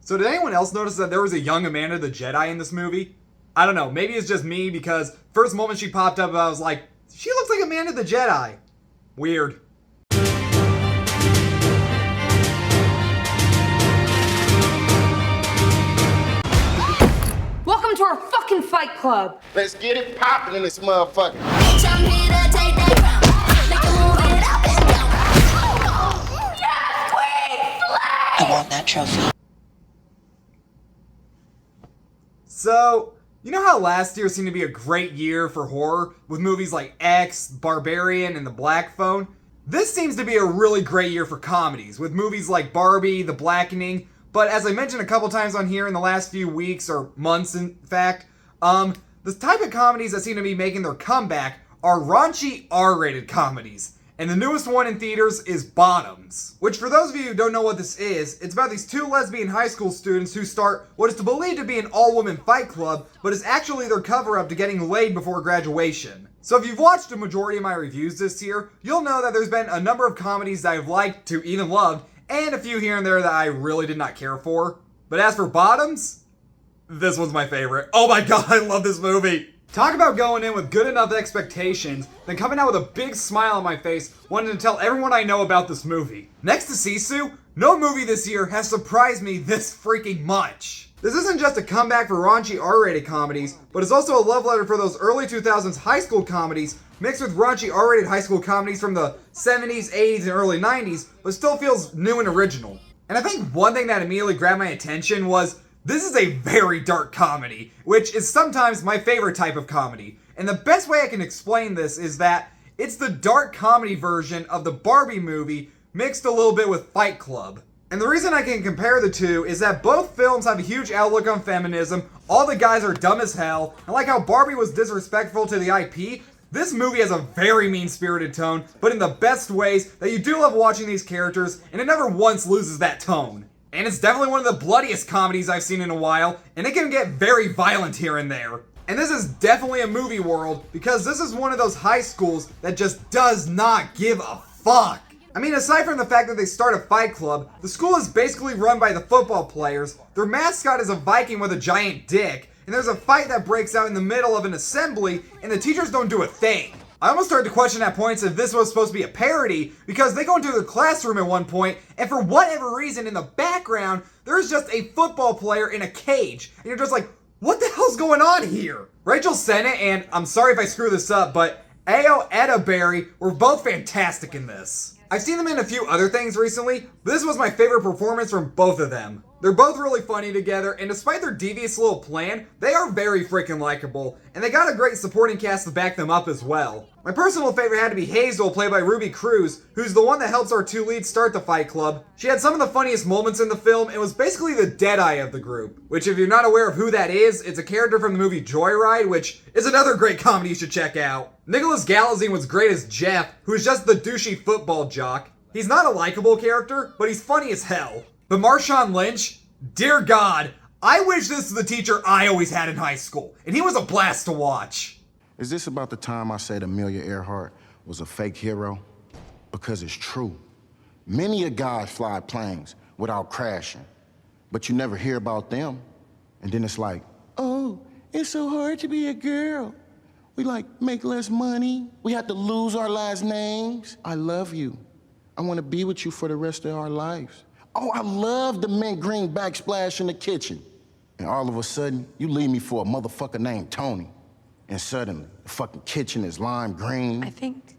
So did anyone else notice that there was a young Amanda the Jedi in this movie? I don't know, maybe it's just me because first moment she popped up I was like, she looks like Amanda the Jedi. Weird. Welcome to our fucking fight club. Let's get it poppin' in this motherfucker. Bitch, I'm here to take that crown. Make you move it up and down. Yes, queen! Slay! I want that trophy. So, you know how last year seemed to be a great year for horror with movies like X, Barbarian, and The Black Phone? This seems to be a really great year for comedies with movies like Barbie, The Blackening, but as I mentioned a couple times on here in the last few weeks, or months in fact, the type of comedies that seem to be making their comeback are raunchy R-rated comedies. And the newest one in theaters is Bottoms, which for those of you who don't know what this is, it's about these two lesbian high school students who start what is believed to be an all-woman fight club, but is actually their cover-up to getting laid before graduation. So if you've watched a majority of my reviews this year, you'll know that there's been a number of comedies that I've liked to even loved, and a few here and there that I really did not care for. But as for Bottoms, this one's my favorite. Oh my god, I love this movie! Talk about going in with good enough expectations, then coming out with a big smile on my face, wanting to tell everyone I know about this movie. Next to Sisu, no movie this year has surprised me this freaking much. This isn't just a comeback for raunchy R-rated comedies, but it's also a love letter for those early 2000s high school comedies mixed with raunchy R-rated high school comedies from the 70s, 80s, and early 90s, but still feels new and original. And I think one thing that immediately grabbed my attention was this is a very dark comedy, which is sometimes my favorite type of comedy. And the best way I can explain this is that it's the dark comedy version of the Barbie movie mixed a little bit with Fight Club. And the reason I can compare the two is that both films have a huge outlook on feminism, all the guys are dumb as hell, and like how Barbie was disrespectful to the IP, this movie has a very mean-spirited tone, but in the best ways that you do love watching these characters, and it never once loses that tone. And it's definitely one of the bloodiest comedies I've seen in a while, and it can get very violent here and there. And this is definitely a movie world, because this is one of those high schools that just does not give a fuck. I mean, aside from the fact that they start a fight club, the school is basically run by the football players, their mascot is a Viking with a giant dick, and there's a fight that breaks out in the middle of an assembly, and the teachers don't do a thing. I almost started to question at points if this was supposed to be a parody, because they go into the classroom at one point, and for whatever reason in the background, there's just a football player in a cage, and you're just like, what the hell's going on here? Rachel Sennott and, I'm sorry if I screw this up, but Ayo Edebiri were both fantastic in this. I've seen them in a few other things recently, but this was my favorite performance from both of them. They're both really funny together, and despite their devious little plan, they are very freaking likable, and they got a great supporting cast to back them up as well. My personal favorite had to be Hazel, played by Cruz, who's the one that helps our two leads start the fight club. She had some of the funniest moments in the film, and was basically the Deadeye of the group, which if you're not aware of who that is, it's a character from the movie Joyride, which is another great comedy you should check out. Galitzine was great as Jeff, who's just the douchey football jock. He's not a likable character, but he's funny as hell. But Marshawn Lynch, dear God, I wish this was the teacher I always had in high school, and he was a blast to watch. Is this about the time I said Amelia Earhart was a fake hero? Because it's true. Many a guys fly planes without crashing, but you never hear about them. And then it's like, oh, it's so hard to be a girl. We make less money. We have to lose our last names. I love you. I want to be with you for the rest of our lives. Oh, I love the mint green backsplash in the kitchen. And all of a sudden, you leave me for a motherfucker named Tony. And suddenly, the fucking kitchen is lime green. I think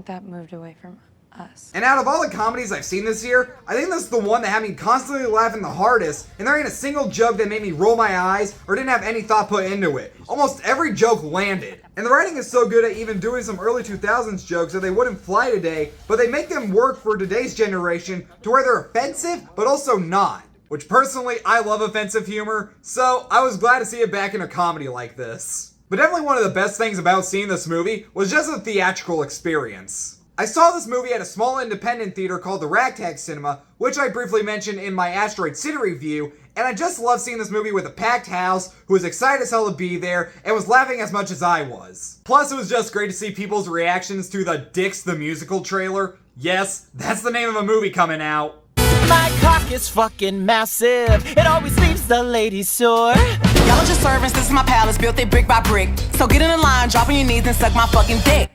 that moved away from us. And out of all the comedies I've seen this year, I think this is the one that had me constantly laughing the hardest, and there ain't a single joke that made me roll my eyes or didn't have any thought put into it. Almost every joke landed. And the writing is so good at even doing some early 2000s jokes that they wouldn't fly today, but they make them work for today's generation to where they're offensive, but also not. Which personally, I love offensive humor, so I was glad to see it back in a comedy like this. But definitely one of the best things about seeing this movie was just the theatrical experience. I saw this movie at a small independent theater called the Ragtag Cinema, which I briefly mentioned in my Asteroid City review, and I just love seeing this movie with a packed house who was excited as hell to be there and was laughing as much as I was. Plus, it was just great to see people's reactions to the Dicks the Musical trailer. Yes, that's the name of a movie coming out. My cock is fucking massive. It always leaves the ladies sore. Y'all are just servants, this is my palace, built it brick by brick. So get in the line, drop on your knees and suck my fucking dick.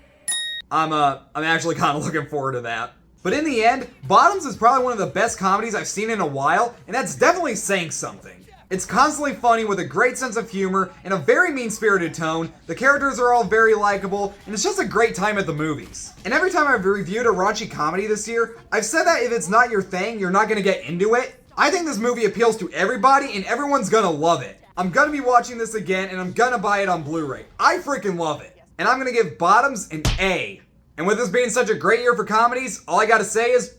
I'm actually kind of looking forward to that. But in the end, Bottoms is probably one of the best comedies I've seen in a while, and that's definitely saying something. It's constantly funny with a great sense of humor and a very mean-spirited tone, the characters are all very likable, and it's just a great time at the movies. And every time I've reviewed a raunchy comedy this year, I've said that if it's not your thing, you're not gonna get into it. I think this movie appeals to everybody and everyone's gonna love it. I'm gonna be watching this again and I'm gonna buy it on Blu-ray. I freaking love it. And I'm gonna give Bottoms an A. And with this being such a great year for comedies, all I gotta say is,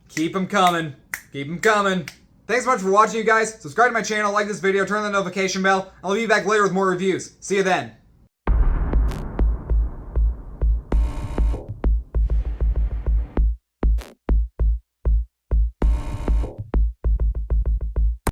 keep them coming. Keep them coming. Thanks so much for watching, you guys. Subscribe to my channel, like this video, turn on the notification bell. I'll be back later with more reviews. See you then.